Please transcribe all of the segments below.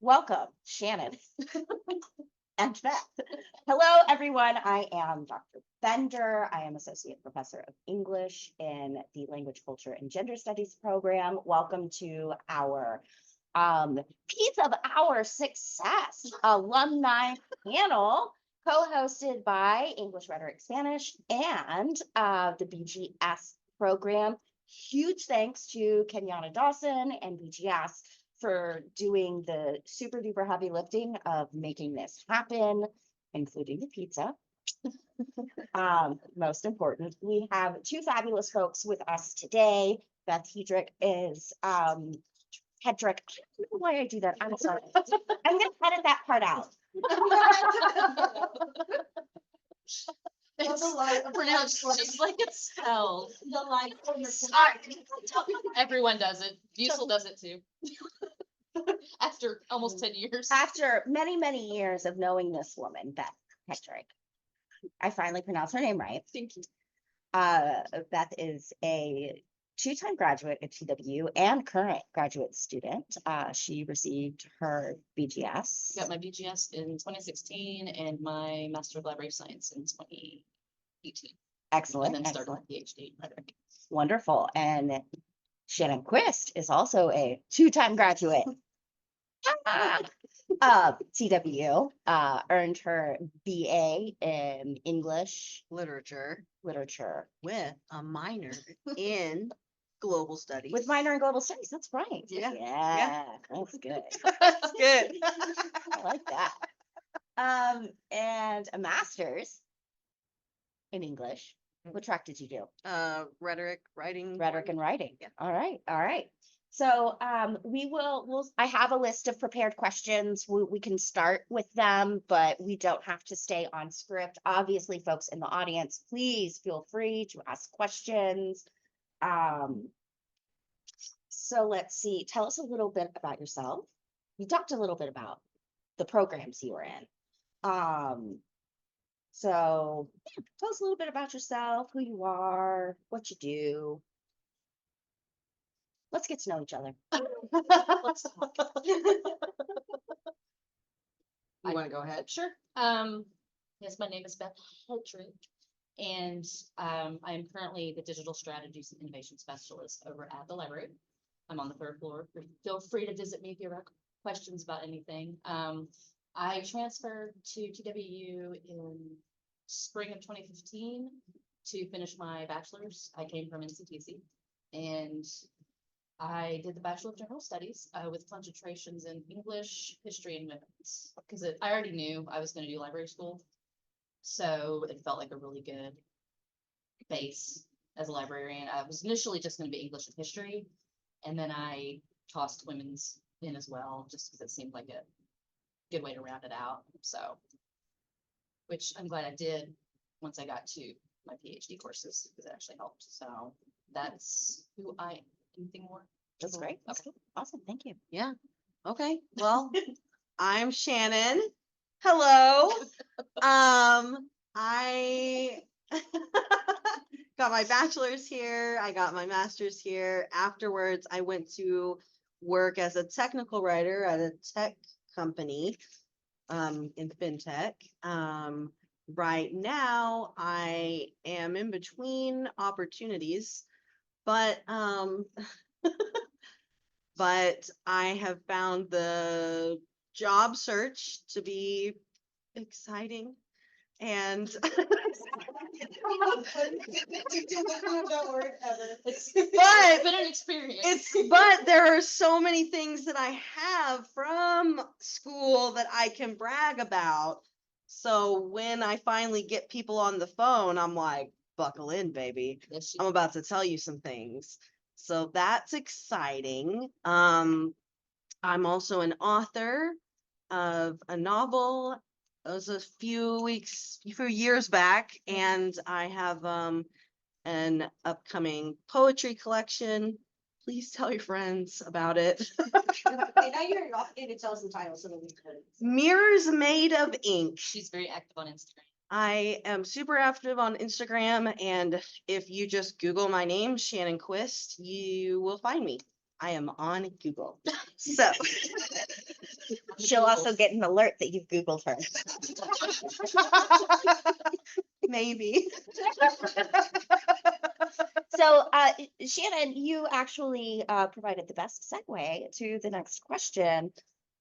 Welcome, Shannon and Beth. Hello, everyone. I am Dr. Bender. I am Associate Professor of English in the Language, Culture, and Gender Studies program. Welcome to our Piece of Our Success alumni panel, co-hosted by English, Rhetoric, Spanish, and the BGS program. Huge thanks to Kenyatta Dawson and BGS for doing the super duper heavy lifting of making this happen, including the pizza. Most important, we have two fabulous folks with us today. Beth Hedrick is Hedrick. I don't know why I do that. I'm sorry. I'm gonna edit that part out. It's pronounced just like it's spelled. Everyone does it. Bucel does it too. After almost 10 years. After many, many years of knowing this woman, Beth Hedrick, I finally pronounced her name right. Thank you. Beth is a two-time graduate at TW and current graduate student. She received her BGS. Got my BGS in 2016 and my Master of Library Science in 2018. Excellent. And then started Excellent. my PhD in rhetoric. Wonderful. And Shannon Quist is also a two-time graduate. TW earned her BA in English literature with a minor in global studies. With minor in global studies, that's right. Yeah. That's good. That's good. I like that. And a master's in English. What track did you do? Rhetoric, writing. Rhetoric and writing. Yeah. All right. So we'll I have a list of prepared questions. We can start with them, but we don't have to stay on script. Obviously, folks in the audience, please feel free to ask questions. So let's see. Tell us a little bit about yourself. You talked a little bit about the programs you were in. So yeah, tell us a little bit about yourself, who you are, what you do. Let's get to know each other. Let's talk. You want to go ahead? Sure. Yes, my name is Beth Hedrick, and I am currently the Digital Strategies and Innovation Specialist over at the library. I'm on the third floor. Feel free to visit me if you have questions about anything. I transferred to TWU in spring of 2015 to finish my bachelor's. I came from NCTC, and I did the Bachelor of General Studies with concentrations in English, history, and women's, because I already knew I was going to do library school. So it felt like a really good base as a librarian. I was initially just going to be English and history, and then I tossed women's in as well, just because it seemed like a good way to round it out. So, which I'm glad I did once I got to my PhD courses, because it actually helped. So that's who I am. Anything more? That's great. That's Okay. good. Awesome. Thank you. Yeah. Okay. Well, I'm Shannon. Hello. I got my bachelor's here. I got my master's here. Afterwards, I went to work as a technical writer at a tech company in fintech. Right now, I am in between opportunities, but but I have found the job search to be exciting, and It's but been an experience. but there are so many things that I have from school that I can brag about. So when I finally get people on the phone, I'm like, buckle in, baby. Yes, I'm about to tell you some things. So that's exciting. I'm also an author of a novel. It was a few years back, and I have an upcoming poetry collection. Please tell your friends about it. Okay, now you're obligated to tell us the title so that we can. Mirrors Made of Ink. she's very active on Instagram. I am super active on Instagram, and if you just Google my name, Shannon Quist, you will find me. I am on Google. So She'll also get an alert that you've Googled her. Maybe. So, Shannon, you actually provided the best segue to the next question.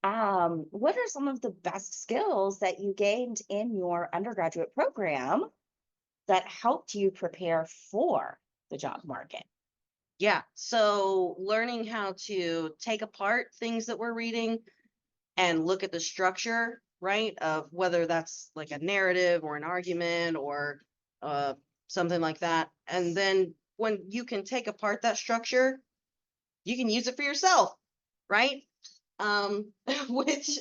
What are some of the best skills that you gained in your undergraduate program that helped you prepare for the job market? Yeah, so learning how to take apart things that we're reading and look at the structure, right, of whether that's like a narrative or an argument or something like that. And then when you can take apart that structure, you can use it for yourself, right? Which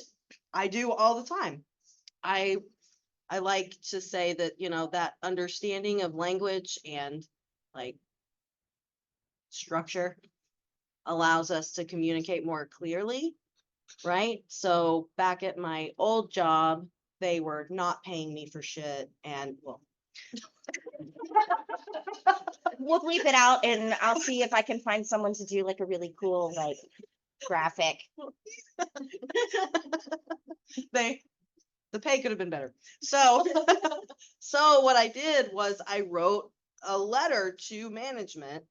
I do all the time. I like to say that, that understanding of language and like structure allows us to communicate more clearly, right? So back at my old job, they were not paying me for shit. And well, We'll bleep it out and I'll see if I can find someone to do like a really cool like graphic. the pay could have been better. So so what I did was I wrote a letter to management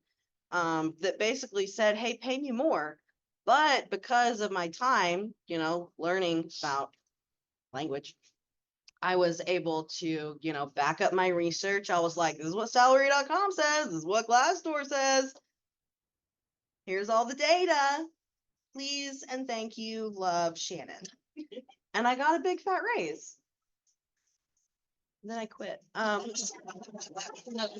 that basically said, hey, pay me more. But because of my time, learning about language, I was able to, back up my research. I was like, this is what salary.com says. This is what Glassdoor says. Here's all the data. Please and thank you, love, Shannon. And I got a big fat raise. Then I quit. Another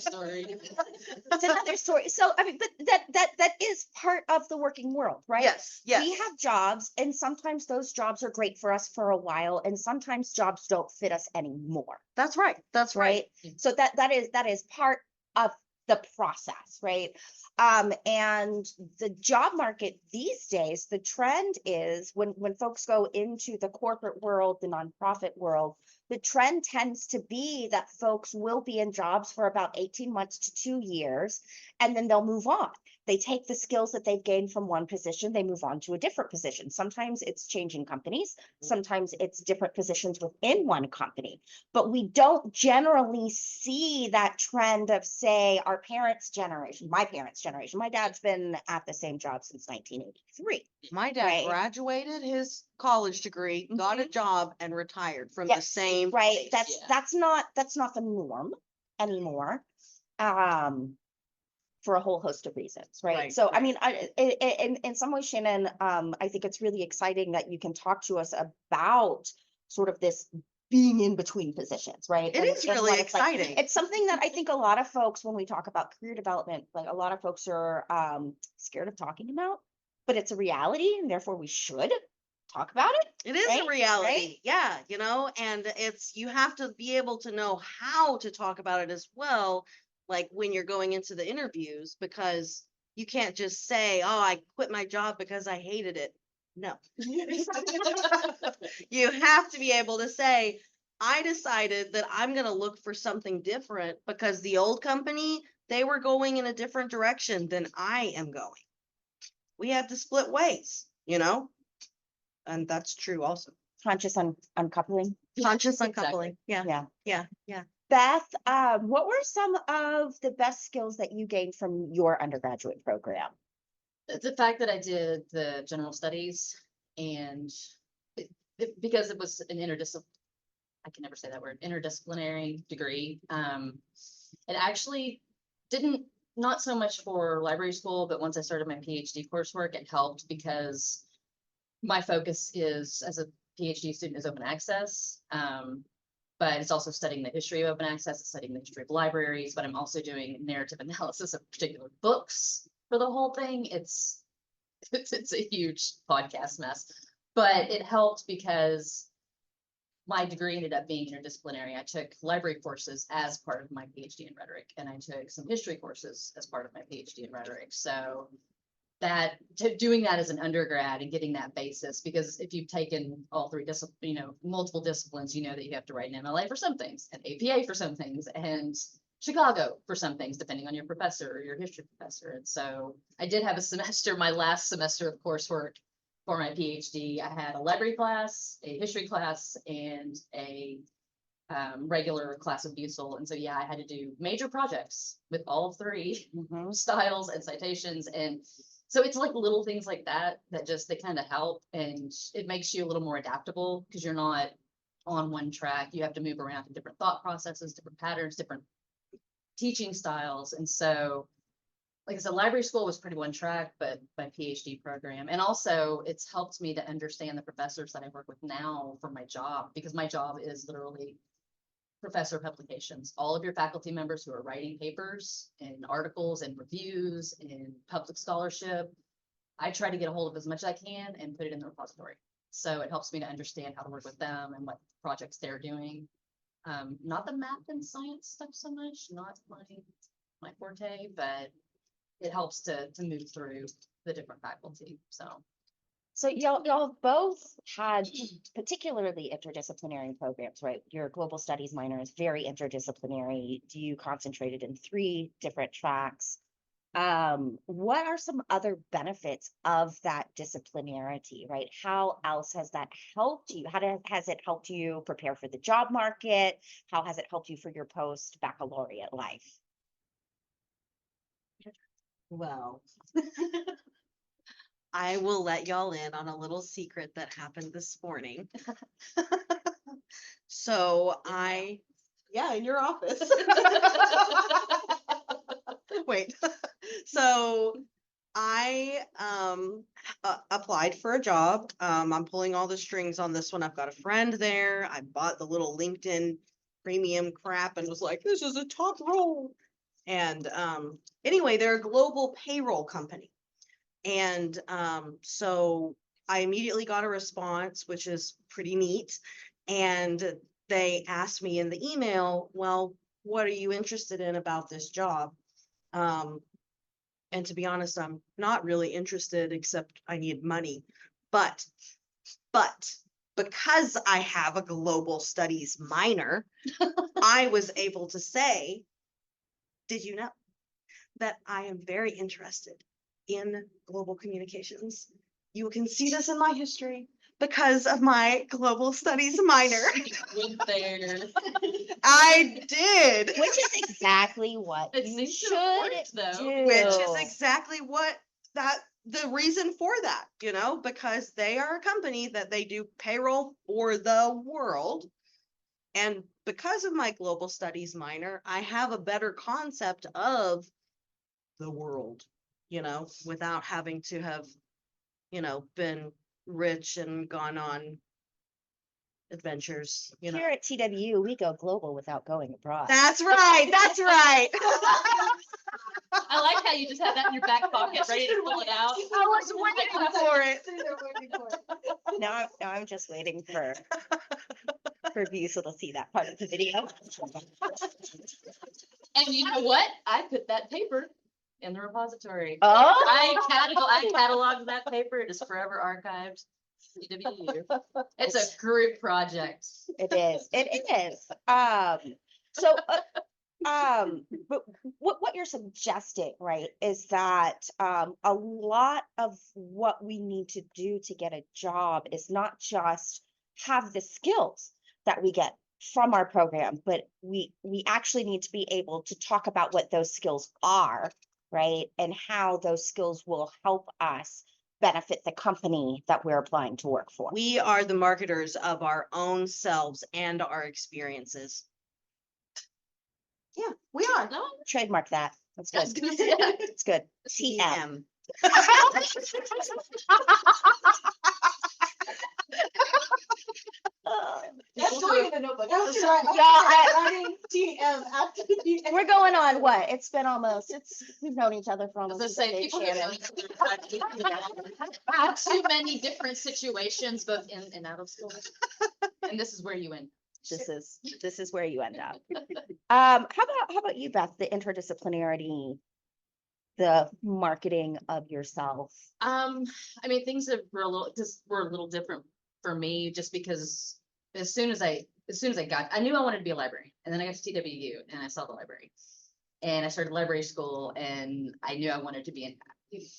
story. It's another story. So I mean, but that is part of the working world, right? Yes, yes. We have jobs, and sometimes those jobs are great for us for a while, and sometimes jobs don't fit us anymore, That's right. That's right. right? So that is part of the process, right? And the job market these days, the trend is when folks go into the corporate world, the nonprofit world, the trend tends to be that folks will be in jobs for about 18 months to 2 years, and then they'll move on. They take the skills that they've gained from one position, they move on to a different position. Sometimes it's changing companies, sometimes it's different positions within one company. But we don't generally see that trend of, say, our parents' generation, my parents' generation. My dad's been at the same job since 1983. My dad Right. graduated his college degree, got a job, and retired from the Yes, same right. place. That's not the norm anymore. For a whole host of reasons, right? Right, So, I right. mean, in some ways, Shannon, I think it's really exciting that you can talk to us about sort of this being in between positions, right? It is And really what it's like. exciting. It's something that I think a lot of folks, when we talk about career development, like a lot of folks are scared of talking about, but it's a reality, and therefore we should talk about it. It is right, a reality. right. Yeah, and you have to be able to know how to talk about it as well, like when you're going into the interviews, because you can't just say, oh, I quit my job because I hated it. No. You have to be able to say, I decided that I'm going to look for something different because the old company, they were going in a different direction than I am going. We had to split ways, and that's true also. Conscious uncoupling. Conscious Exactly. uncoupling. Yeah. Yeah. Yeah. Beth, what were some of the best skills that you gained from your undergraduate program? The fact that I did the general studies and because it was an I can never say that word, interdisciplinary degree. It actually not so much for library school, but once I started my PhD coursework, it helped because my focus is, as a PhD student, is open access. But it's also studying the history of open access, it's studying the history of libraries, but I'm also doing narrative analysis of particular books for the whole thing. It's a huge podcast mess, but it helped because my degree ended up being interdisciplinary. I took library courses as part of my PhD in rhetoric, and I took some history courses as part of my PhD in rhetoric. So doing that as an undergrad and getting that basis, because if you've taken all three multiple disciplines, that you have to write an MLA for some things, an APA for some things, and Chicago for some things, depending on your professor or your history professor. And so I did have a semester, my last semester of coursework for my PhD, I had a library class, a history class, and a regular class of Bucel. And so, yeah, I had to do major projects with all three Mhm. styles and citations. And so it's like little things like that that just, they kind of help, and it makes you a little more adaptable because you're not on one track. You have to move around to different thought processes, different patterns, different teaching styles. And so, like I said, library school was pretty one track, but my PhD program, and also it's helped me to understand the professors that I work with now for my job, because my job is literally professor publications. All of your faculty members who are writing papers and articles and reviews and public scholarship, I try to get a hold of as much as I can and put it in the repository. So it helps me to understand how to work with them and what projects they're doing. Not the math and science stuff so much, not my forte, but it helps to move through the different faculty. So y'all both had particularly interdisciplinary programs, right? Your global studies minor is very interdisciplinary. You concentrated in 3 different tracks. What are some other benefits of that disciplinarity, right? How else has that helped you? Has it helped you prepare for the job market? How has it helped you for your post-baccalaureate life? Well, I will let y'all in on a little secret that happened this morning. So yeah, in your office. Wait, so I applied for a job. I'm pulling all the strings on this one. I've got a friend there. I bought the little LinkedIn premium crap and was like, this is a top role. And anyway, they're a global payroll company. And so I immediately got a response, which is pretty neat. And they asked me in the email, well, what are you interested in about this job? And to be honest, I'm not really interested, except I need money. But because I have a global studies minor, I was able to say, did you know that I am very interested in global communications? You can see this in my history because of my global studies minor. Went there. I did. Which is exactly what It you seems to should have worked, though. do. Which is exactly what the reason for that, because they are a company that they do payroll for the world. And because of my global studies minor, I have a better concept of the world, without having to have, been rich and gone on adventures, Here at TWU, we go global without going abroad. That's right. That's right. I like how you just have that in your back pocket, ready to pull it out. I was waiting for it. Now I'm just waiting for Bucel to see that part of the video. And you know what? I put that paper in the repository. Oh, I cataloged that paper. It is forever archived. CWU. It's a group project. it is. It is. But what you're suggesting, right, is that a lot of what we need to do to get a job is not just have the skills that we get from our program, but we actually need to be able to talk about what those skills are, right, and how those skills will help us benefit the company that we're applying to work for. We are the marketers of our own selves and our experiences. Yeah, we are. No, Trademark that. That's I was good. gonna say that. It's good. TM. That's going in the notebook. I was Yeah, writing TM after the. We're going on what? We've known each other for I was almost gonna a say, decade, people have Shannon. had too many different situations, both in and out of school. And this is where you end. This is where you end up. How about you, Beth? The interdisciplinarity, the marketing of yourself. I mean, things were a little different for me, just because as soon as I knew I wanted to be a librarian, and then I got to TWU and I saw the library, and I started library school, and I knew I wanted to be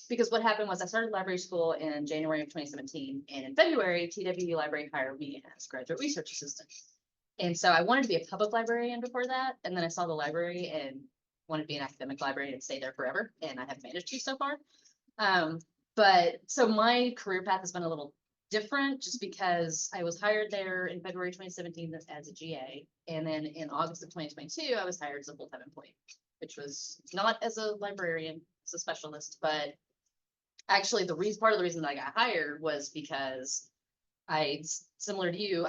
Because what happened was I started library school in January of 2017, and in February, TWU Library hired me as graduate research assistant. And so I wanted to be a public librarian before that, and then I saw the library and wanted to be an academic librarian and stay there forever, and I have managed to so far. But so my career path has been a little different just because I was hired there in February 2017 as a GA, and then in August of 2022, I was hired as a full-time employee, which was not as a librarian, as a specialist, but actually part of the reason that I got hired was because similar to you,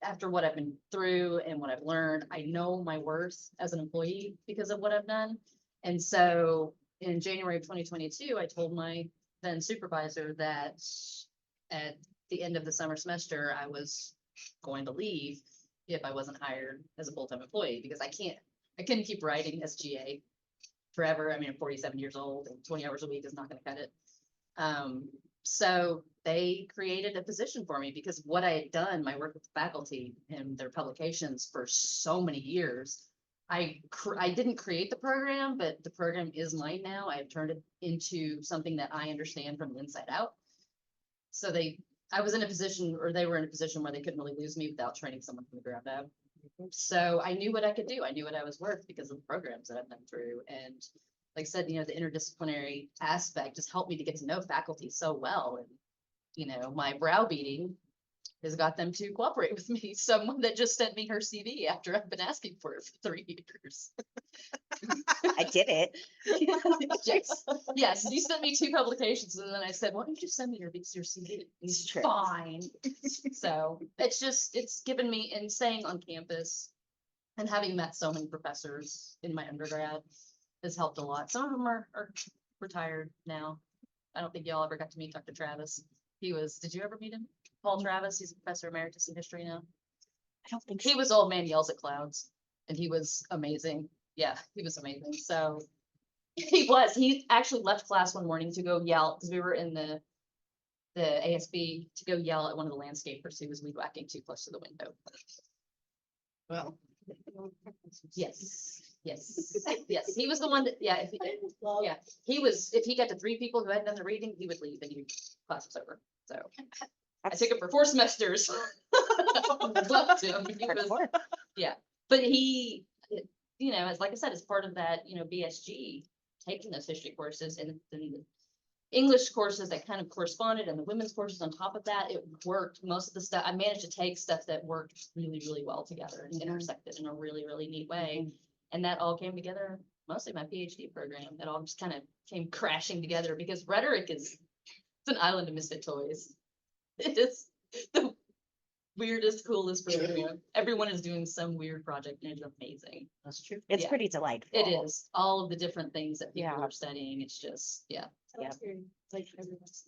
after what I've been through and what I've learned, I know my worth as an employee because of what I've done. And so in January of 2022, I told my then supervisor that at the end of the summer semester, I was going to leave if I wasn't hired as a full-time employee, because I couldn't keep writing as GA forever. I mean, I'm 47 years old and 20 hours a week is not going to cut it. So they created a position for me because what I had done, my work with the faculty and their publications for so many years, I didn't create the program, but the program is mine now. I've turned it into something that I understand from the inside out. So I was in a position, or they were in a position where they couldn't really lose me without training someone from the ground up. So I knew what I could do. I knew what I was worth because of the programs that I've been through. And like I said, the interdisciplinary aspect just helped me to get to know faculty so well. And, my browbeating has got them to cooperate with me. Someone that just sent me her CV after I've been asking for it for 3 years. I did it. Yes, you sent me 2 publications, and then I said, why don't you just send me your CV? It's true. Fine. So it's given me, and staying on campus and having met so many professors in my undergrad has helped a lot. Some of them are retired now. I don't think y'all ever got to meet Dr. Travis. Did you ever meet him? Paul Travis, he's a professor emeritus in history now. I don't think He so. was Old Man Yells at Clouds, and he was amazing. Yeah, he was amazing. So he actually left class one morning to go yell, because we were in the ASB, to go yell at one of the landscapers who was weed whacking too close to the window. Well, Yes, he was the one that, yeah, if he got to 3 people who hadn't done the reading, he would leave and class was over. So I took it for 4 semesters. Loved him. Hardcore. But he, as like I said, as part of that, BSG, taking those history courses and the English courses that kind of corresponded, and the women's courses on top of that, it worked. Most of the stuff, I managed to take stuff that worked really, really well together and intersected in a really, really neat way. And that all came together, mostly my PhD program. It all just kind of came crashing together because rhetoric it's an island of misfit toys. It is the weirdest, coolest program. Everyone is doing some weird project and it's amazing. that's true. It's Yeah. pretty delightful. It is. All of the different things that people Yeah. are studying. It's just, yeah. Yeah. Like everyone's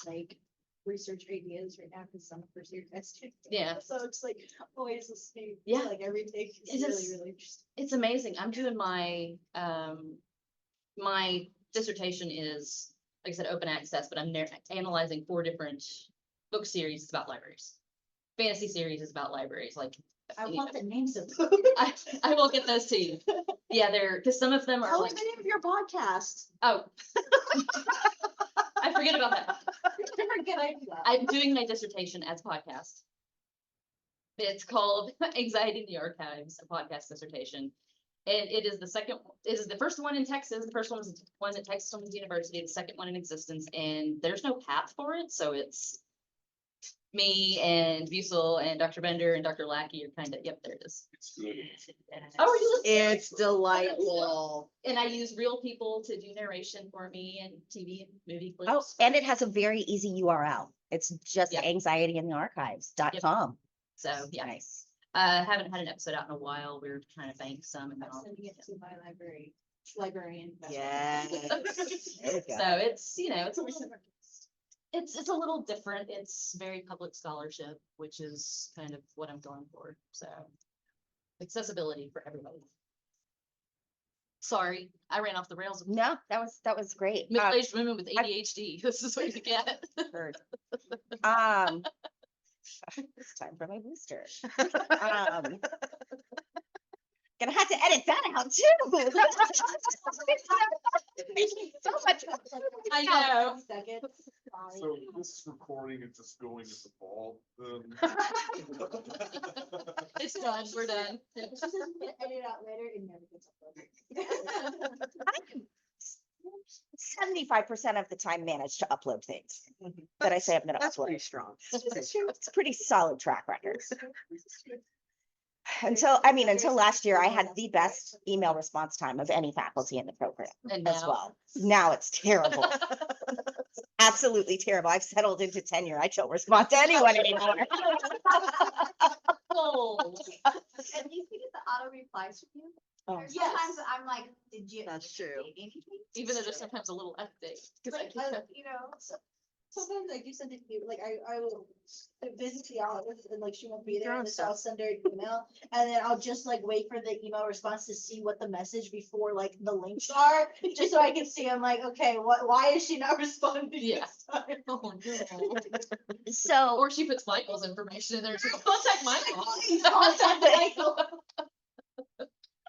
like research ideas right now because some first year testing. Yeah. So it's like always listening. Yeah. Like everything is It is- really interesting. It's amazing. I'm doing my my dissertation is, like I said, open access, but I'm analyzing 4 different book series about libraries. Fantasy series is about libraries. Like I you want know, the names of. I will get those to you. Yeah, because some of them are Tell me like, the name of your podcast. oh, I forget about that. Never get idea. I'm doing my dissertation as a podcast. It's called Anxiety in the Archives, a podcast dissertation. And it is the first one in Texas. The first one was the one at Texas University, the second one in existence, and there's no path for it. So it's me and Bussel and Dr. Bender and Dr. Lackey are kind of, yep, there it is. Oh, are you listening? It's delightful. And I use real people to do narration for me and TV and movie clips. Oh, and it has a very easy URL. It's just Yeah. anxietyinthearchives.com. So yeah, Nice. haven't had an episode out in a while. We were trying to bank some. And I'm all. sending it to my librarian. Yes. There we go. So it's it's a little different. It's very public scholarship, which is kind of what I'm going for. So accessibility for everybody. Sorry, I ran off the rails. No, that was great. Middle-aged women with ADHD. This is what you get. Heard. It's time for my booster. Gonna have to edit that out too. Making so much. I know. Second. So this recording is just going in the vault, It's done, we're done. She says we can edit out later, it never gets uploaded. 75% of the time manage to upload things that I say I'm gonna That's pretty upload. strong. It's a pretty solid track record. Until last year, I had the best email response time of any faculty in the program And as now, well. Now it's terrible. Absolutely terrible. I've settled into tenure. I don't respond to anyone anymore. oh, At least we get the auto replies from you. Oh. There's Sometimes I'm like, did you? That's did you true. say anything? even though there's sometimes a little update. 'cause I Like, keep up- you know, sometimes I do send it to you, like I will visit the office and like she won't be there, Your own and so I'll stuff. send her an email. And then I'll just like wait for the email response to see what the message before like the links are, just so I can see. I'm like, okay, why is she not responding Yeah. this time? Oh, no. So Or she puts Michael's information in there too. Contact Michael. Contact Michael.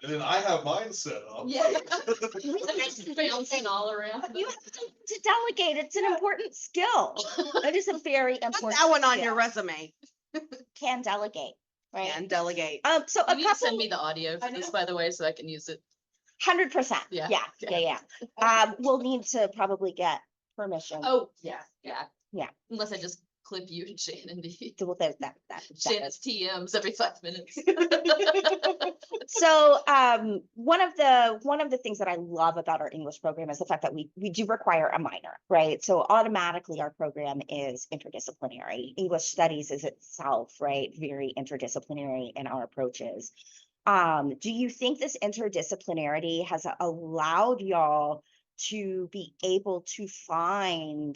and then I have mine set up. Yeah. It's bouncing all around. you have to delegate. It's an important skill. It is a very Put important. that one on your skill. resume Can delegate, right? and delegate. So a You need to send couple, me the audio for this, by the way, so I can use it. 100%. Yeah. Yeah. We'll need to probably get permission. Oh, yeah, yeah. Yeah. Unless I just clip you and Shannon D. So there's that. Shannon's TMs every 5 minutes. So one of the things that I love about our English program is the fact that we do require a minor, right? So automatically our program is interdisciplinary. English studies is itself, right, very interdisciplinary in our approaches. Do you think this interdisciplinarity has allowed y'all to be able to find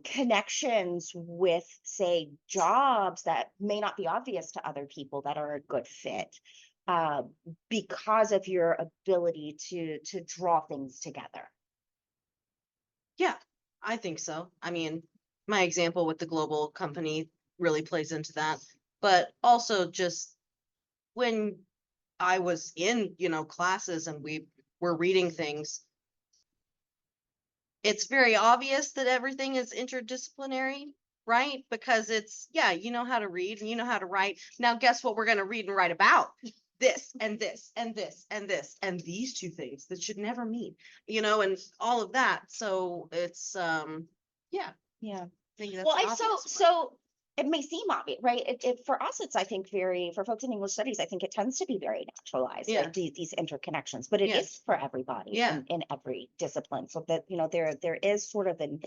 connections with, say, jobs that may not be obvious to other people that are a good fit because of your ability to draw things together? Yeah, I think so. I mean, my example with the global company really plays into that, but also just when I was in, classes and we were reading things, it's very obvious that everything is interdisciplinary, right? Because it's, yeah, you know how to read and you know how to write. Now, guess what we're going to read and write about? This and this and this and this and these two things that should never meet, and all of that. So it's, yeah, Yeah. I think that's Well, an I so obvious one. so it may seem obvious, right? It for us, it's I think for folks in English studies, I think it tends to be very naturalized, Yeah. like these interconnections, but it Yes. is for everybody Yeah. in every discipline. So that there is sort of an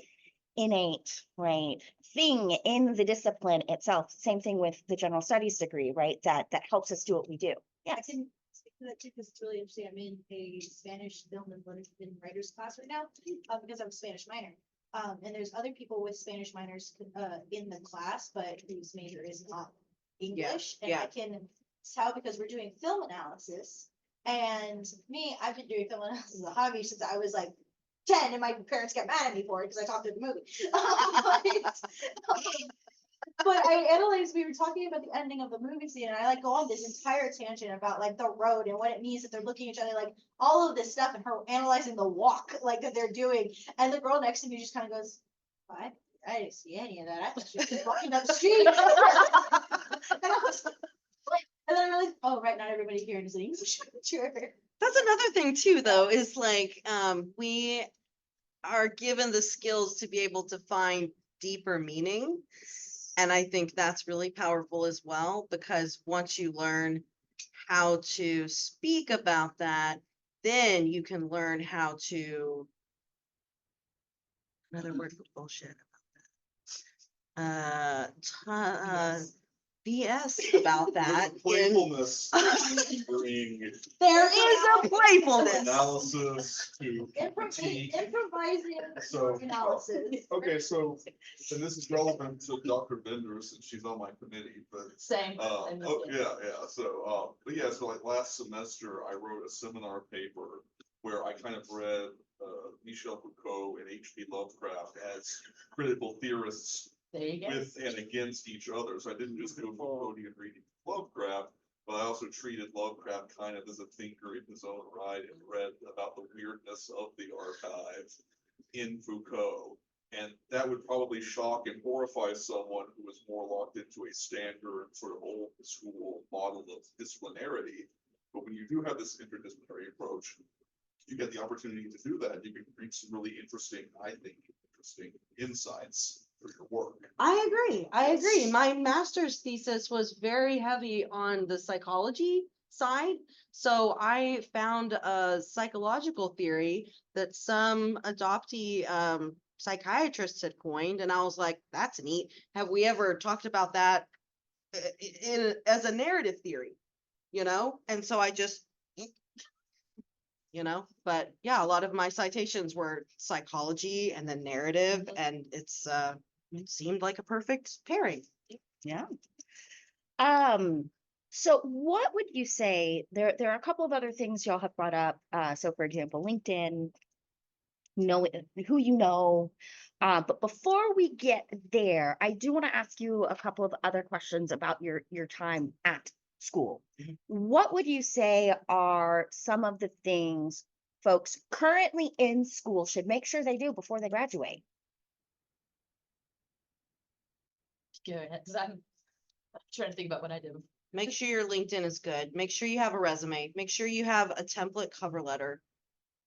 innate, right, thing in the discipline itself. Same thing with the general studies degree, right? That helps us do what we do. I Yes. can speak to that too, because it's really interesting. I'm in a Spanish film and literature and writers class right now, because I'm a Spanish minor. And there's other people with Spanish minors, in the class, but whose major is not English. And I yeah. can tell because we're doing film analysis. And I've been doing film analysis as a hobby since I was like 10, and my parents got mad at me for it because I talked through the movie. But I analyzed, we were talking about the ending of the movie scene, and I like go on this entire tangent about like the road and what it means that they're looking at each other, like all of this stuff, and her analyzing the walk like that they're doing. And the girl next to me just kind of goes, "What? I didn't see any of that. I thought she was just walking down the street." And I was like, "What?" And then I realized, oh right, not everybody here is an English major. That's another thing too, though, is like, we are given the skills to be able to find deeper meaning. And I think that's really powerful as well, because once you learn how to speak about that, then you can learn how to, another word for bullshit about that. BS about that. There's a playfulness bring There is a playfulness. analysis to critique. Improvising So, analysis. okay, so, and this is relevant to Dr. Bender since she's on my committee, but Same. So, but yeah, so like last semester, I wrote a seminar paper where I kind of read Michel Foucault and H.P. Lovecraft as critical theorists There you go. with and against each other. So I didn't just go Foucauldian reading Lovecraft, but I also treated Lovecraft kind of as a thinker in his own right and read about the weirdness of the archive in Foucault. And that would probably shock and horrify someone who was more locked into a standard sort of old school model of disciplinarity. But when you do have this interdisciplinary approach, you get the opportunity to do that. You can reach some really interesting, I think, interesting insights for your work. I agree. My master's thesis was very heavy on the psychology side. So I found a psychological theory that some adoptee psychiatrists had coined, and I was like, that's neat. Have we ever talked about that as a narrative theory? You know? And so I just, but yeah, a lot of my citations were psychology and then narrative, and it seemed like a perfect pairing. Yeah. So what would you say, there are a couple of other things y'all have brought up. So for example, LinkedIn, know who you know. But before we get there, I do want to ask you a couple of other questions about your time at school. Mhm. What would you say are some of the things folks currently in school should make sure they do before they graduate? Go ahead, because I'm trying to think about what I do. Make sure your LinkedIn is good. Make sure you have a resume. Make sure you have a template cover letter.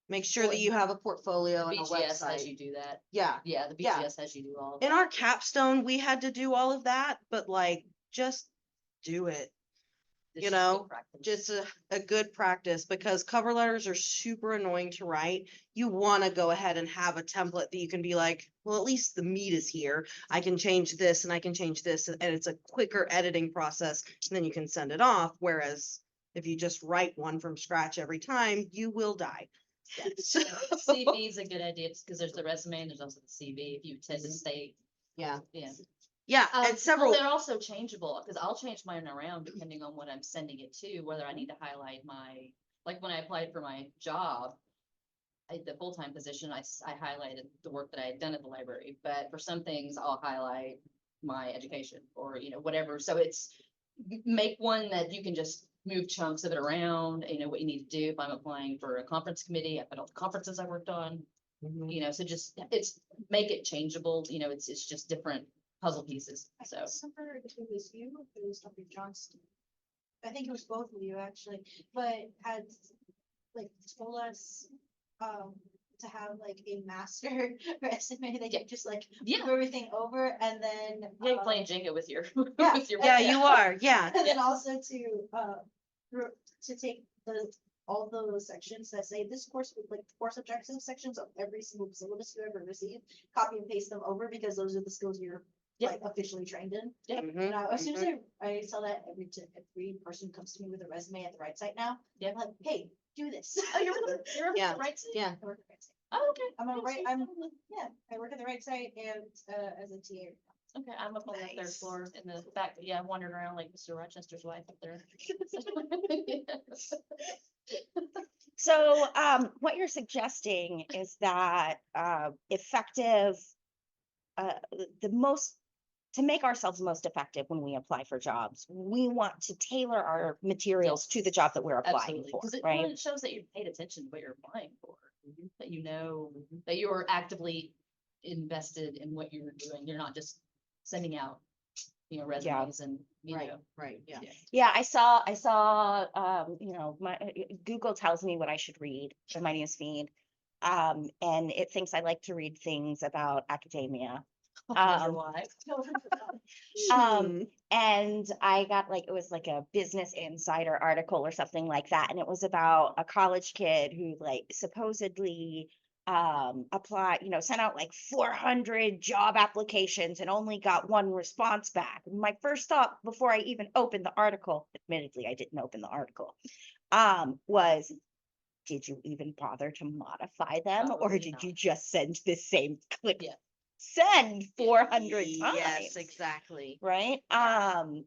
Make sure that you have a portfolio and a BGS has website. you do that. Yeah. Yeah, the Yeah. BGS has you do all of In our capstone, we had to do all of that, but like, just do it. It's You just good know, practice. just a good practice, because cover letters are super annoying to write. You want to go ahead and have a template that you can be like, well, at least the meat is here. I can change this and I can change this, and it's a quicker editing process, and then you can send it off. Whereas if you just write one from scratch every time, you will die. Yeah. So, CV is a good idea because there's the resume and there's also the CV if you tend to stay. yeah, Yeah. yeah, and Well, several. they're also changeable because I'll change mine around depending on what I'm sending it to, whether I need to highlight like when I applied for my job, the full-time position, I highlighted the work that I had done at the library, but for some things I'll highlight my education or, whatever. So it's make one that you can just move chunks of it around, what you need to do. If I'm applying for a conference committee, I put all the conferences I worked on, Mhm. so just, make it changeable, it's just different puzzle pieces, so. I remember if it was you, or if it was Dr. Johnston. I think it was both of you actually, but had like told us to have like a master resume that you just like Yeah. move everything over, and then You're playing Jenga with your, yeah, with your. Yeah, you are. Yeah. and then also to take all those sections that say this course, like course objective sections of every single syllabus you ever received, copy and paste them over, because those are the skills you're like officially trained in. Mhm, And as soon as mhm. I saw that every person comes to me with a resume at the right site now, Yeah. I'm like, hey, do this. Oh, you're with Yeah. the right side? Yeah. I work at the right site. Oh, okay. I work at the right site and as a TA. Okay, I'm up on the third Nice. floor in the back, but yeah, I'm wandering around like Mr. Rochester's wife up there. So, what you're suggesting is that effective, to make ourselves most effective when we apply for jobs, we want to tailor our materials to the job that we're applying Absolutely, for, because right? it shows that you paid attention to what you're applying for, that that you're actively invested in what you're doing. You're not just sending out, resumes and, Right, right, yeah. Yeah, I saw, my Google tells me what I should read in my newsfeed. And it thinks I like to read things about academia. Wonder why. Hmm. And I got it was like a Business Insider article or something like that. And it was about a college kid who supposedly sent out like 400 job applications and only got one response back. My first thought before I even opened the article, admittedly, I didn't open the article, was, did you even bother to modify them, or Probably did not. you just send the same click? Yeah. Send 400 times. Yes, exactly. Right. And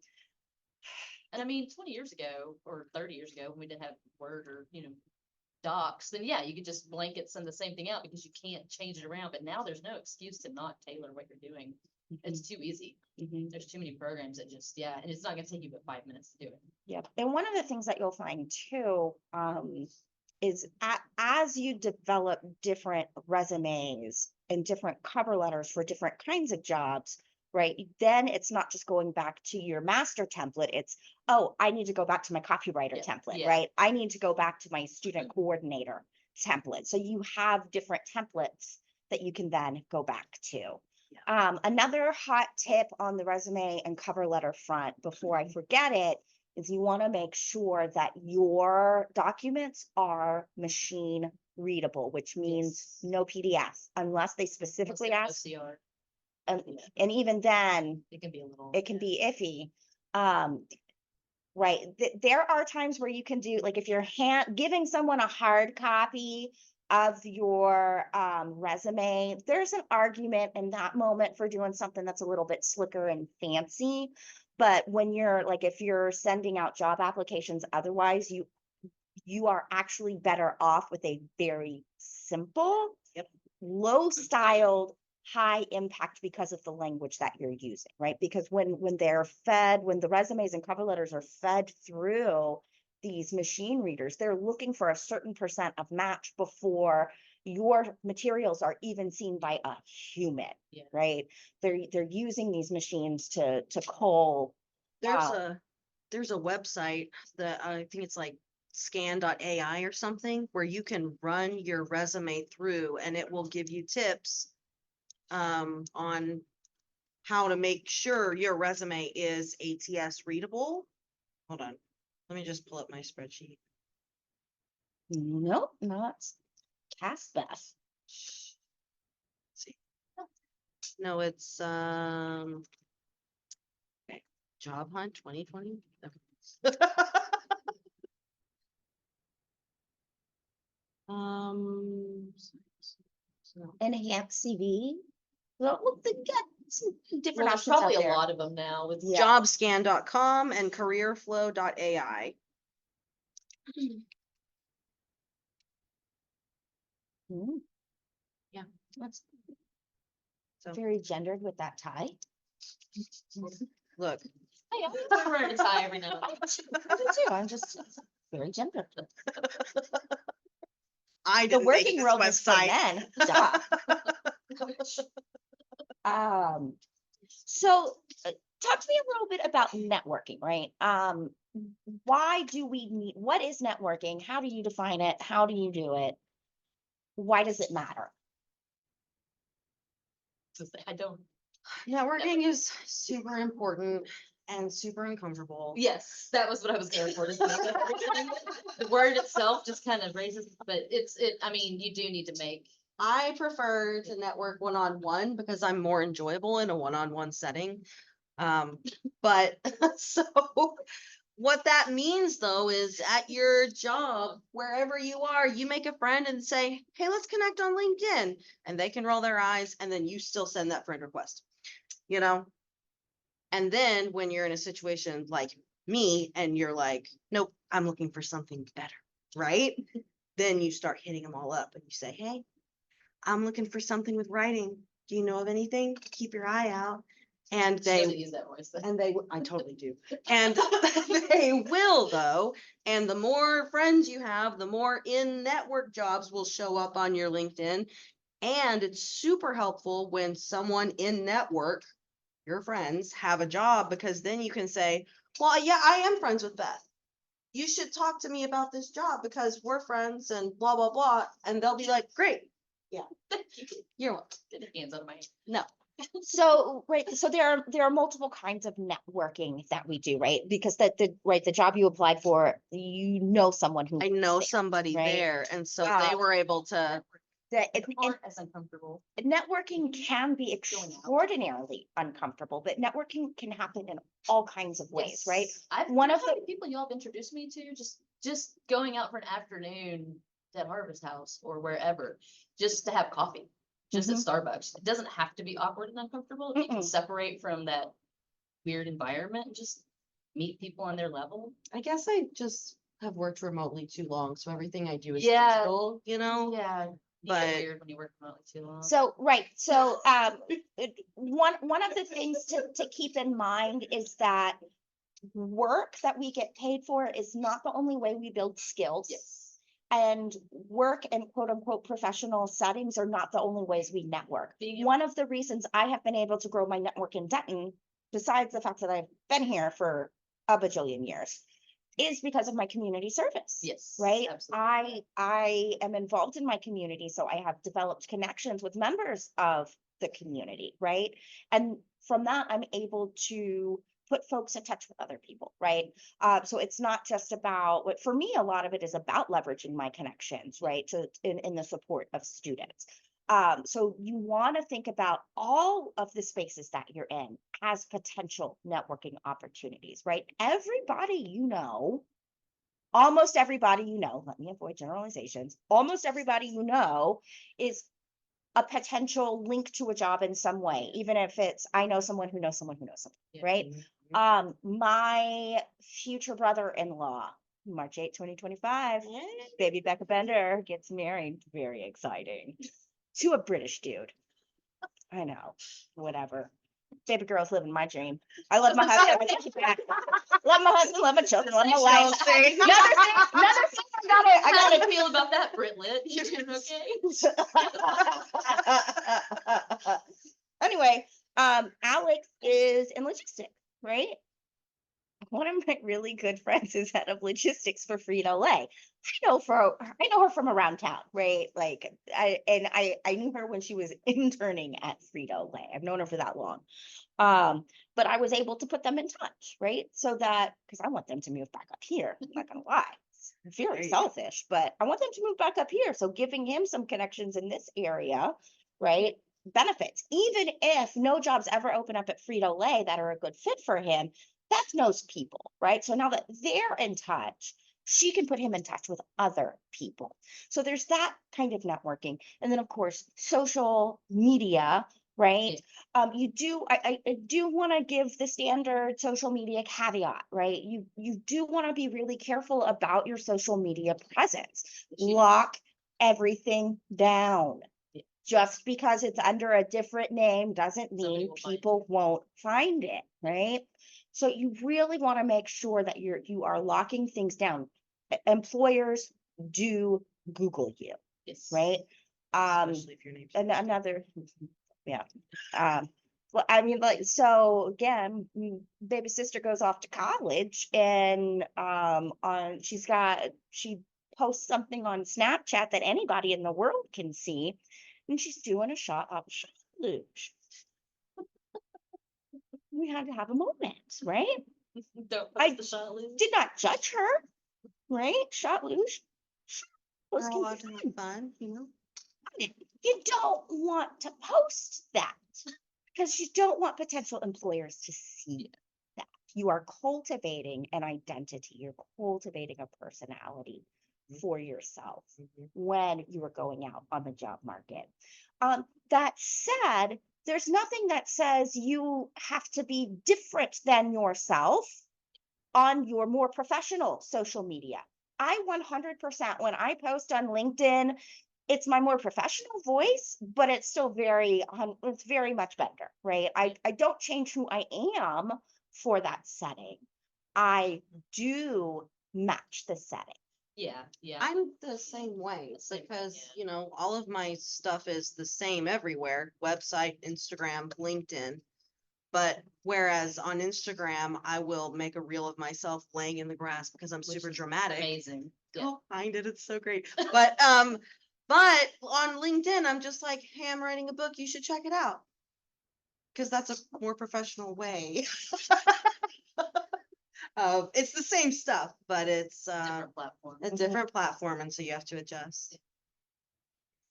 I mean, 20 years ago or 30 years ago, when we didn't have Word or, docs, then yeah, you could just blanket send the same thing out because you can't change it around. But now there's no excuse to not tailor what you're doing. It's too easy. Mhm. There's too many programs that just, and it's not gonna take you but 5 minutes to do it. Yep. And one of the things that you'll find too, is as you develop different resumes and different cover letters for different kinds of jobs, right? Then it's not just going back to your master template. It's, oh, I need to go back to my copywriter Yeah, template, yeah. right? I need to go back to my student coordinator template. So you have different templates that you can then go back to. Another hot tip on the resume and cover letter front before I forget it is you want to make sure that your documents are machine readable, which means Yes. no PDF unless they Unless specifically they're ask. OCR, And even then, it can be a little. it can be iffy. Right. There are times where you can do, like, if you're giving someone a hard copy of your resume, there's an argument in that moment for doing something that's a little bit slicker and fancy. But when you're like, if you're sending out job applications, otherwise you are actually better off with a very simple, low styled, high impact because of the language that you're using, right? Because when the resumes and cover letters are fed through these machine readers, they're looking for a certain percent of match before your materials are even seen by a human, Yeah. right? They're using these machines to cull. There's a website that I think it's like scan.ai or something where you can run your resume through and it will give you tips on how to make sure your resume is ATS readable. Hold on. Let me just pull up my spreadsheet. Nope, not CastBest. See. No, it's okay. Job Hunt 2020. Okay. Enhanced CV. Well, look, they get some different Well, there's options out probably a there. lot of them now with. Yeah. Jobscan.com and careerflow.ai. Mm. Yeah. That's So very gendered with that tie. look, Hey, I'm wearing a tie every now and then. I do too. I'm just very gendered. I The didn't make working this world is for website. men. Duh. So talk to me a little bit about networking, right? Why do we need, what is networking? How do you define it? How do you do it? Why does it matter? I don't. Networking is super important and super uncomfortable. Yes, that was what I was going for. The word itself just kind of raises, but I mean, you do need to make. I prefer to network one-on-one because I'm more enjoyable in a one-on-one setting. But so what that means though is at your job, wherever you are, you make a friend and say, hey, let's connect on LinkedIn. And they can roll their eyes and then you still send that friend request, you know? And then when you're in a situation like me and you're like, nope, I'm looking for something better, right? Then you start hitting them all up and you say, hey, I'm looking for something with writing. Do you know of anything? Keep your eye out. And She doesn't they, use that voice. I totally do. And they will though. And the more friends you have, the more in-network jobs will show up on your LinkedIn. And it's super helpful when someone in network, your friends, have a job because then you can say, well, yeah, I am friends with Beth. You should talk to me about this job because we're friends and blah, blah, blah. And they'll be like, great. Yeah. You're welcome. Get your hands out of my hand. No. So, right, so there are multiple kinds of networking that we do, right? Because the job you applied for, you know someone who I works know there, somebody right? there. And so they were able to, Aren't as uncomfortable. Networking can be extraordinarily uncomfortable, but networking can happen in all kinds of ways, right? One of the people y'all have introduced me to, just going out for an afternoon at Harvest House or wherever, just to have coffee, just at Starbucks. It doesn't have to be awkward and uncomfortable. If you can separate from that weird environment and just meet people on their level. I guess I just have worked remotely too long. So everything I do is Yeah. digital, you know? Yeah. But Weird when you work remotely too long. So, right, so one of the things to keep in mind is that work that we get paid for is not the only way we build skills. Yes. And work and quote unquote professional settings are not the only ways we network. Being able- One of the reasons I have been able to grow my network in Denton, besides the fact that I've been here for a bajillion years, is because of my community service. Yes. Right? Absolutely. I am involved in my community, so I have developed connections with members of the community, right? And from that, I'm able to put folks in touch with other people, right? So it's not just about what, for me, a lot of it is about leveraging my connections, right? To in the support of students. So you want to think about all of the spaces that you're in as potential networking opportunities, right? Everybody you know, almost everybody you know, let me avoid generalizations, almost everybody you know is a potential link to a job in some way, even if it's, I know someone who knows someone who knows someone, Yeah. right? My future brother-in-law, March 8, 2025, baby Becca Bender gets married, very exciting, to a British dude. I know, whatever. Baby girl's living my dream. I love my husband. Love my husband, love my children, love my wife. Another thing I How do gotta you feel about that, Britlet? You're doing okay? Anyway, Alex is in logistics, right? One of my really good friends is head of logistics for Frito-Lay. I know her from around town, right? Like I knew her when she was interning at Frito-Lay. I've known her for that long. But I was able to put them in touch, right? So that, because I want them to move back up here. I'm not gonna lie. It's very selfish, but I want them to move back up here. So giving him some connections in this area, right? Benefits. Even if no jobs ever open up at Frito-Lay that are a good fit for him, that's those people, right? So now that they're in touch, she can put him in touch with other people. So there's that kind of networking. And then of course, social media, right? You do, I do want to give the standard social media caveat, right? You do want to be really careful about your social media presence. Lock everything down. Yeah. Just because it's under a different name doesn't Somebody mean will find it. people won't find it, right? So you really want to make sure that you are locking things down. Employers do Google you, Yes. right? Especially if your name's. And another, yeah. Well, I mean, like, so again, baby sister goes off to college and she posts something on Snapchat that anybody in the world can see, and she's doing a shot of shot luge. We had to have a moment, right? Don't I post the shot, Liz. Did not judge her, right? Shot luge. We're Was all out to fun. have fun, you know? You don't want to post that because you don't want potential employers to see that. You are cultivating an identity, you're cultivating a personality for yourself when you are going out on the job market. That said, there's nothing that says you have to be different than yourself on your more professional social media. I 100%, when I post on LinkedIn, it's my more professional voice, but it's still it's very much better, right? I don't change who I am for that setting. I do match the setting. Yeah, yeah. I'm the same way Same, because, yeah. you know, all of my stuff is the same everywhere, website, Instagram, LinkedIn. But whereas on Instagram, I will make a reel of myself laying in the grass because I'm Which super is dramatic. Amazing. Yeah. Go find it, it's so great. But on LinkedIn, I'm just like, hey, I'm writing a book, you should check it out. Because that's a more professional way. It's the same stuff, but it's Different platform. a different platform, and so you have to adjust.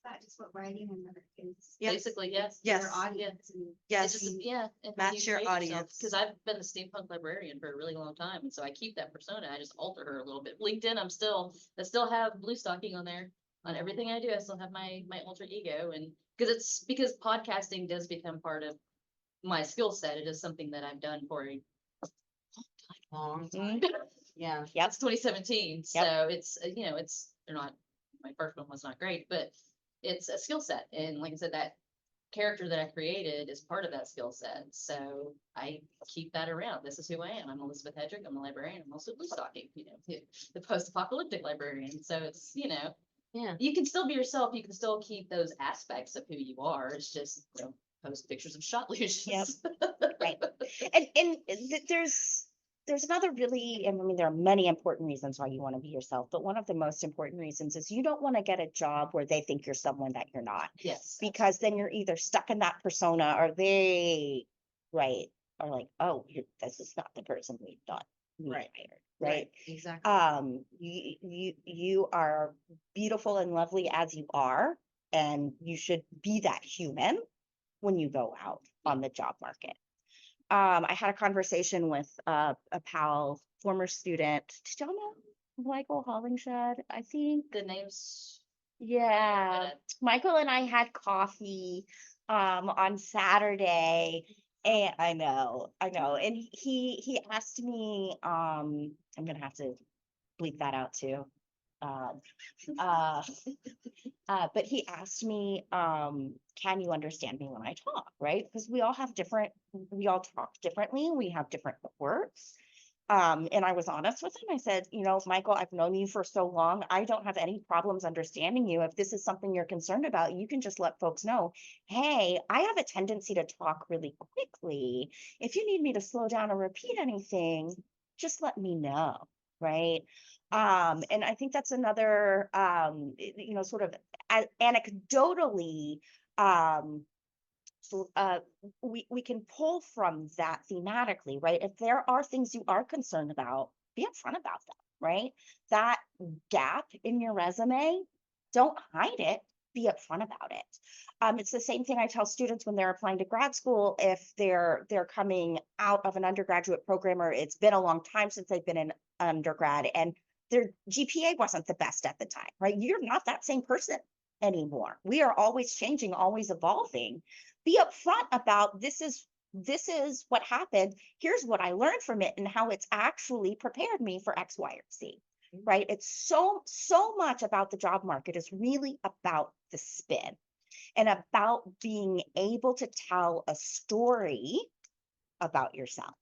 That is what writing and other is. Yes. Basically, yes. Yes. Your audience and Yes. Yeah. Match your audience. Because I've been a steampunk librarian for a really long time, and so I keep that persona. I just alter her a little bit. LinkedIn, I still have blue stocking on there. On everything I do, I still have my alter ego, and because podcasting does become part of my skill set. It is something that I've done for a Long Mhm. time. Yeah. Yep. It's 2017, Yep. so it's they're not, my first one was not great, but it's a skill set, and like I said, that character that I created is part of that skill set. So I keep that around. This is who I am. I'm Elizabeth Hedrick. I'm a librarian. I'm also blue stocking, the post-apocalyptic librarian. So it's, Yeah. you can still be yourself. You can still keep those aspects of who you are. It's just, post pictures of shot lesions. Yep. Right. There's another really, I mean, there are many important reasons why you want to be yourself, but one of the most important reasons is you don't want to get a job where they think you're someone that you're not, Yes. because then you're either stuck in that persona or they, right, are like, oh, this is not the person we thought we Right. hired, right? Exactly. You are beautiful and lovely as you are, and you should be that human when you go out on the job market. I had a conversation with a pal, former student. Did y'all know Michael Hollingshed? I think. The names. Yeah. Michael and I had coffee on Saturday. And I know. And he asked me, I'm gonna have to bleep that out too. Uh, but he asked me, can you understand me when I talk, right? Because we all talk differently. We have different words. And I was honest with him. I said, Michael, I've known you for so long. I don't have any problems understanding you. If this is something you're concerned about, you can just let folks know, hey, I have a tendency to talk really quickly. If you need me to slow down or repeat anything, just let me know, right? And I think that's another, sort of anecdotally, we can pull from that thematically, right? If there are things you are concerned about, be upfront about them, right? That gap in your resume, don't hide it, be upfront about it. It's the same thing I tell students when they're applying to grad school. If they're coming out of an undergraduate program, or it's been a long time since they've been in undergrad and their GPA wasn't the best at the time, right? You're not that same person anymore. We are always changing, always evolving. Be upfront about this is what happened. Here's what I learned from it and how it's actually prepared me for X, Y, or Z. Right? It's so much about the job market is really about the spin and about being able to tell a story about yourself,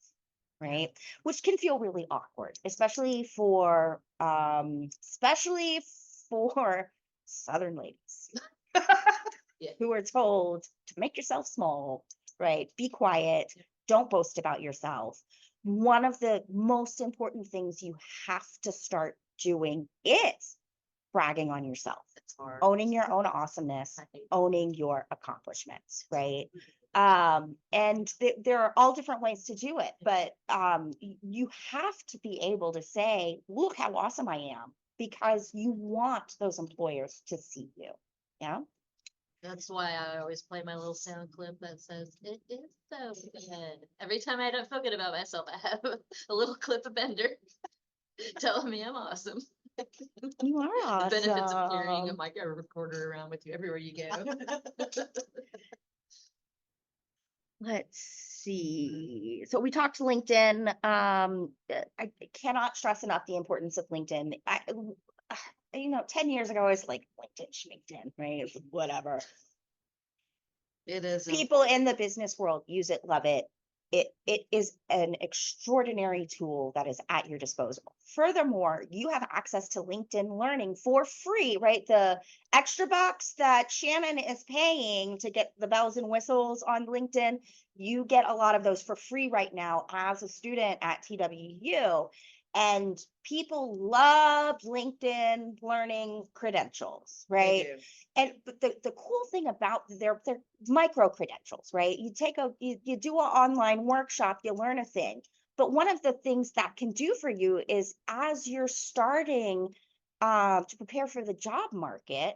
right? Which can feel really awkward, especially for Southern ladies who are told to make yourself small, right? Be quiet, don't boast about yourself. One of the most important things you have to start doing is bragging on yourself, owning your own awesomeness, owning your accomplishments, right? And there are all different ways to do it, but you have to be able to say, look how awesome I am, because you want those employers to see you. Yeah. That's why I always play my little sound clip that says, it is so good. Every time I don't feel good about myself, I have a little clip of Bender telling me I'm awesome. You are The benefits of carrying a awesome. micro recorder around with you everywhere you go. Let's see. So we talked LinkedIn. I cannot stress enough the importance of LinkedIn. 10 years ago, I was like, LinkedIn, right? It's whatever. It is. People in the business world use it, love it. It is an extraordinary tool that is at your disposal. Furthermore, you have access to LinkedIn Learning for free, right? The extra bucks that Shannon is paying to get the bells and whistles on LinkedIn, you get a lot of those for free right now as a student at TWU. And people love LinkedIn Learning credentials, right? And but the cool thing about they're micro credentials, right? You do an online workshop, you learn a thing. But one of the things that can do for you is as you're starting to prepare for the job market,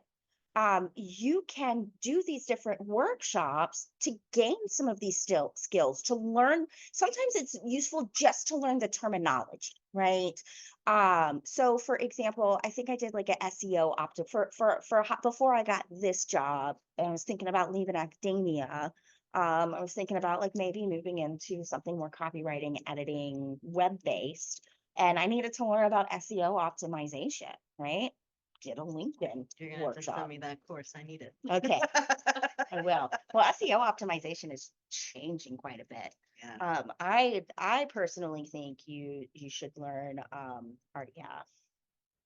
you can do these different workshops to gain some of these skills, to learn. Sometimes it's useful just to learn the terminology, right? So for example, I think I did like an SEO before I got this job, and I was thinking about leaving academia. I was thinking about like maybe moving into something more copywriting, editing, web-based, and I needed to learn about SEO optimization, right? Did a LinkedIn You're gonna have to workshop. send me that course. I need it. Okay. I will. Well, SEO optimization is changing quite a bit. Yeah. I personally think you should learn RDF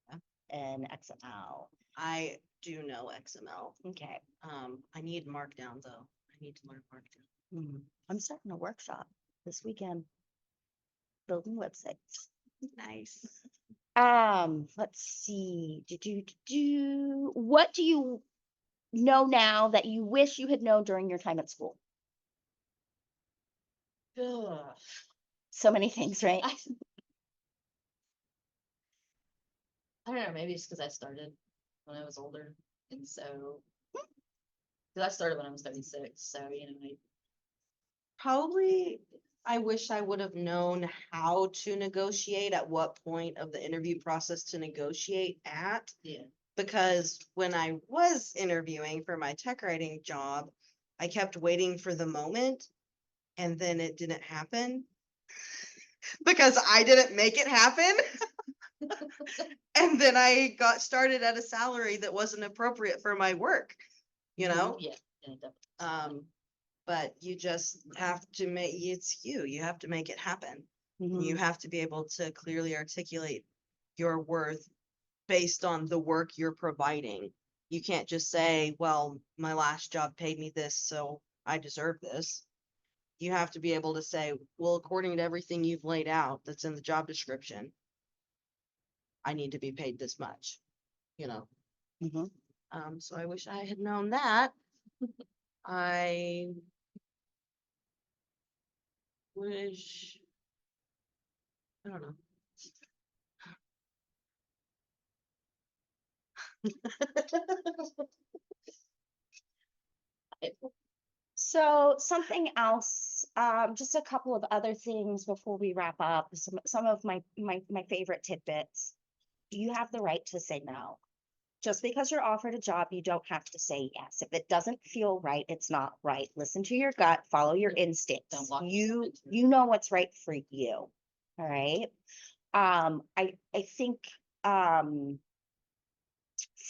Yeah. and XML. I do know XML. Okay. I need Markdown though. I need to learn Markdown. I'm starting a workshop this weekend. Building websites. Nice. Let's see. What do you know now that you wish you had known during your time at school? Ugh. So many things, right? I don't know, maybe it's because I started when I was older, and so, because I started when I was 36, so, Probably, I wish I would have known how to negotiate, at what point of the interview process to negotiate at. yeah. Because when I was interviewing for my tech writing job, I kept waiting for the moment and then it didn't happen because I didn't make it happen. And then I got started at a salary that wasn't appropriate for my work, you know? Yeah, yeah, definitely. But you just have to make, you have to make it happen. Mhm. You have to be able to clearly articulate your worth based on the work you're providing. You can't just say, well, my last job paid me this, so I deserve this. You have to be able to say, well, according to everything you've laid out that's in the job description, I need to be paid this much, you know? Mhm. So I wish I had known that. I wish, I don't know. So something else, just a couple of other things before we wrap up. Some of my favorite tidbits. You have the right to say no. Just because you're offered a job, you don't have to say yes. If it doesn't feel right, it's not right. Listen to your gut, follow your instincts. Don't lock yourself You into it. you know what's right for you. All right. I think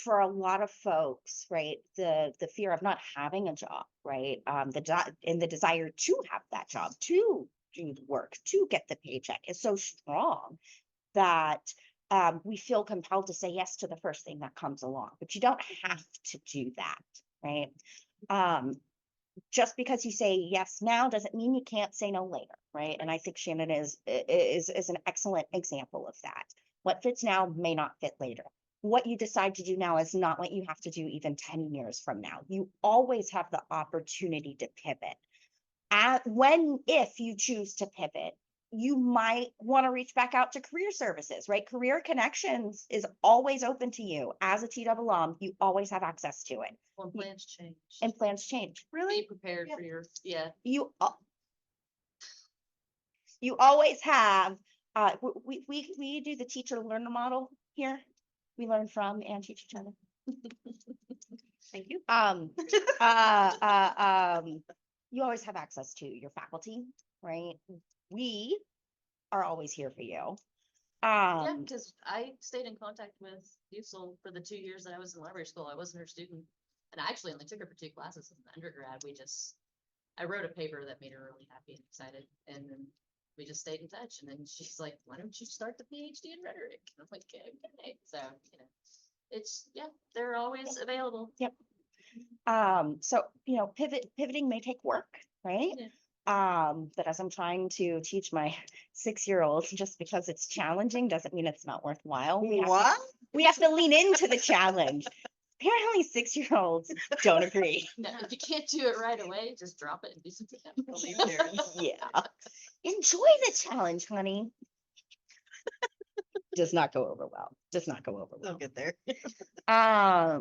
for a lot of folks, right, the fear of not having a job, right, and the desire to have that job, to do the work, to get the paycheck is so strong that we feel compelled to say yes to the first thing that comes along. But you don't have to do that, right? Just because you say yes now doesn't mean you can't say no later, right? And I think Shannon is an excellent example of that. What fits now may not fit later. What you decide to do now is not what you have to do even 10 years from now. You always have the opportunity to pivot. If you choose to pivot, you might want to reach back out to career services, right? Career Connections is always open to you. As a TW alum, you always have access to it. When plans change. And plans change. Be prepared Yeah. for your, yeah. You always have, we do the teacher learner model here. We learn from and teach each other. Thank you. You always have access to your faculty, right? We are always here for you. Yeah, because I stayed in contact with Usul for the 2 years that I was in library school. I wasn't her student. And I actually only took her for 2 classes as an undergrad. I wrote a paper that made her really happy and excited. And then we just stayed in touch. And then she's like, why don't you start the PhD in rhetoric? And I'm like, okay. So, they're always available. Yep. So, pivoting may take work, right? Yeah. But as I'm trying to teach my 6-year-olds, just because it's challenging doesn't mean it's not worthwhile. We have to lean into the challenge. Apparently 6-year-olds don't agree. No, if you can't do it right away, just drop it and do something else. Yeah. Enjoy the challenge, honey. Does not go over well. Does not go over They'll well. get there. I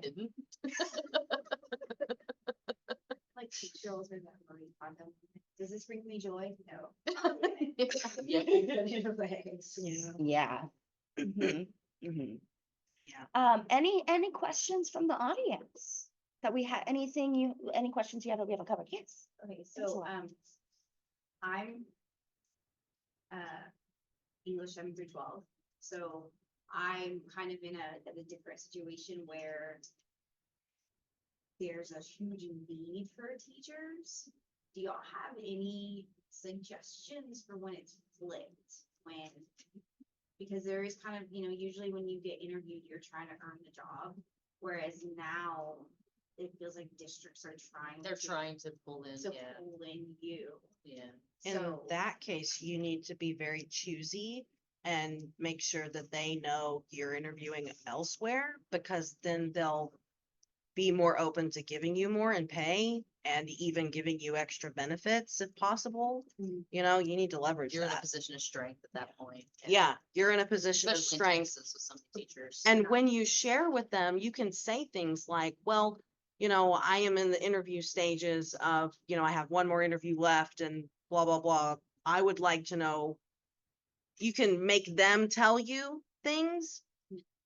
didn't. Like girls remembering content. Does this bring me joy? No. Yeah. Yeah. Mhm, mhm. Yeah. Any questions from the audience that we had? Any questions you have that we haven't covered? Yes. Okay, Thanks a so, lot. I'm, English 7 through 12, so I'm kind of in a different situation where there's a huge need for teachers. Do y'all have any suggestions for when it's flipped? When, because there is kind of, usually when you get interviewed, you're trying to earn the job. Whereas now, it feels like districts are They're trying to pull in, to yeah, pull in you. yeah. In So, that case, you need to be very choosy and make sure that they know you're interviewing elsewhere, because then they'll be more open to giving you more in pay and even giving you extra benefits if possible. Mm. You know, you need to leverage You're in a that. position of strength at that point. Yeah, you're in a position of Especially in strength. Texas with some teachers. And when you share with them, you can say things like, well, I am in the interview stages of, I have one more interview left and blah, blah, blah. I would like to know. You can make them tell you things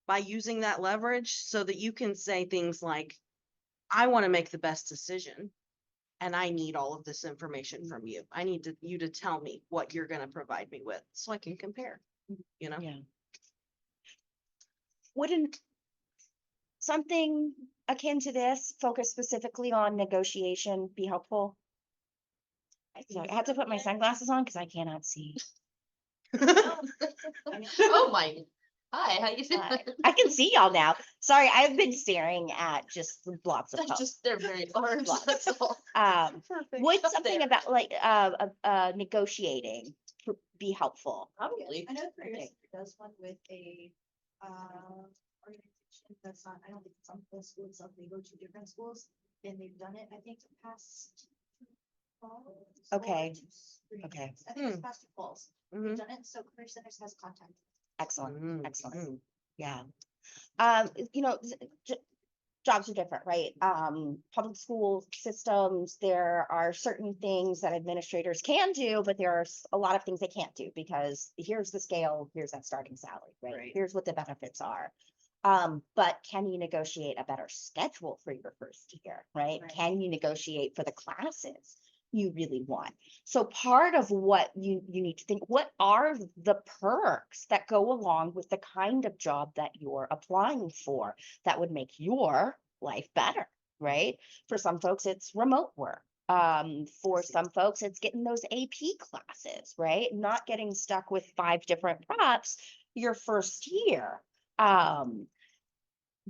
by using that leverage so that you can say things like, I want to make the best decision. And I need all of this information from you. I need you to tell me what you're going to provide me with so I can compare, you know? Yeah. Wouldn't something akin to this focus specifically on negotiation be helpful? Sorry, I have to put my sunglasses on because I cannot see. Oh my, hi, how you Uh, doing? I can see y'all now. Sorry, I've been staring at just lots of They're color. just, they're very large, Lots. that's all. Perfect. Would Up something there. about like negotiating be helpful? Probably. I know the Career Okay. Center does one with a, organization that's not, I don't think it's on the school itself, they go to different schools, and they've done it, I think, past fall. Okay. spring. Okay. I think it's past two falls, Mhm. they've done it, so Career Centers has contact. Excellent, Mm, excellent. mm. Yeah. Jobs are different, right? Public school systems, there are certain things that administrators can do, but there are a lot of things they can't do because here's the scale, here's that starting salary, right? Right. Here's what the benefits are. But can you negotiate a better schedule for your first year, right? Right. Can you negotiate for the classes you really want? So part of what you need to think, what are the perks that go along with the kind of job that you're applying for that would make your life better, right? For some folks, it's remote work. For some folks, it's getting those AP classes, right? Not getting stuck with 5 different preps your first year.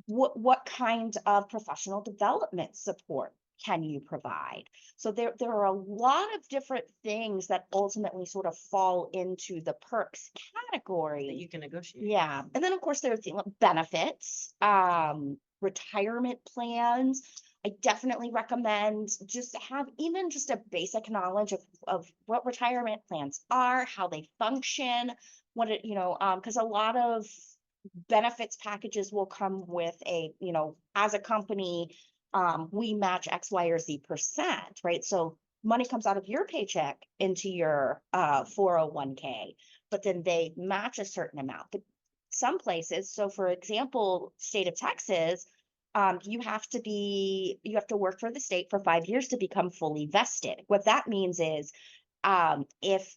What kind of professional development support can you provide? So there are a lot of different things that ultimately sort of fall into the perks category. That you can negotiate. Yeah, and then of course there are things like benefits, retirement plans. I definitely recommend just to have even just a basic knowledge of what retirement plans are, how they function, what it, because a lot of benefits packages will come with a, as a company, we match X, Y, or Z percent, right? So money comes out of your paycheck into your 401k, but then they match a certain amount. But some places, so for example, state of Texas, you have to work for the state for 5 years to become fully vested. What that means is, if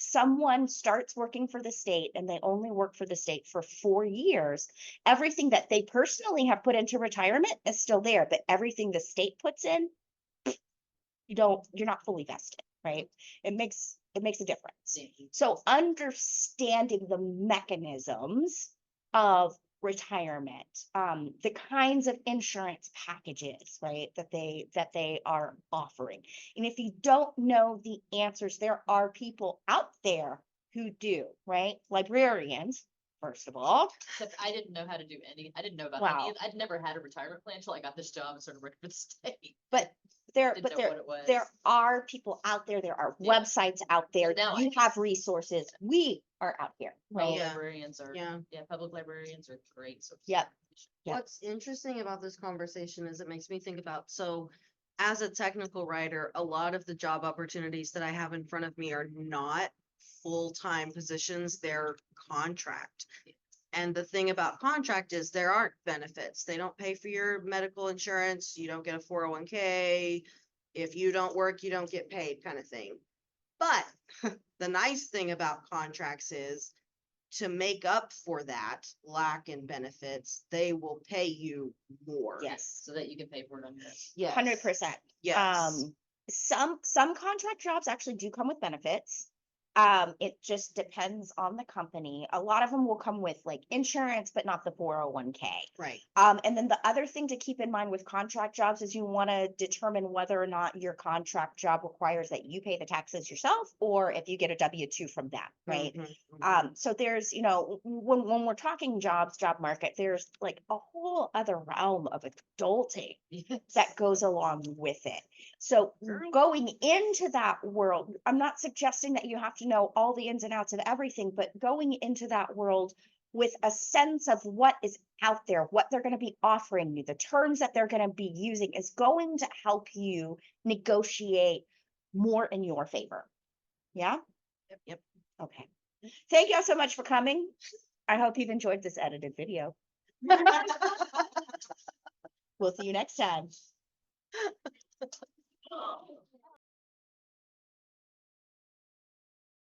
someone starts working for the state and they only work for the state for 4 years, everything that they personally have put into retirement is still there, but everything the state puts in, you're not fully vested, right? It makes a difference. Yeah. So understanding the mechanisms of retirement, the kinds of insurance packages, right, that they are offering. And if you don't know the answers, there are people out there who do, right? Librarians, first of all. Except I didn't know how to do I didn't know about Wow. any, I'd never had a retirement plan until I got this job and started working for the state. But there Didn't know what it was. there are people out there, there are Yeah. websites out there, now you I- have resources, we are out here, right? Public Yeah. librarians are, Yeah. public librarians are great. So Yep. Yeah. What's interesting about this conversation is it makes me think about, so as a technical writer, a lot of the job opportunities that I have in front of me are not full-time positions, they're contract. And the thing about contract is there aren't benefits. They don't pay for your medical insurance. You don't get a 401k. If you don't work, you don't get paid, kind of thing. But the nice thing about contracts is to make up for that lack in benefits, they will pay you more. Yes, So that you can pay for it on this. Yes. 100%. Yes. Some contract jobs actually do come with benefits. It just depends on the company. A lot of them will come with like insurance, but not the 401k. Right. And then the other thing to keep in mind with contract jobs is you want to determine whether or not your contract job requires that you pay the taxes yourself, or if you get a W-2 from them, right? Mhm, mhm. So there's, you know, when we're talking jobs, job market, there's like a whole other realm of adulting that goes along with it. So Girl. going into that world, I'm not suggesting that you have to know all the ins and outs of everything, but going into that world with a sense of what is out there, what they're going to be offering you, the terms that they're going to be using is going to help you negotiate more in your favor. Yeah? Yep. Okay. Thank you all so much for coming. I hope you've enjoyed this edited video. We'll see you next time.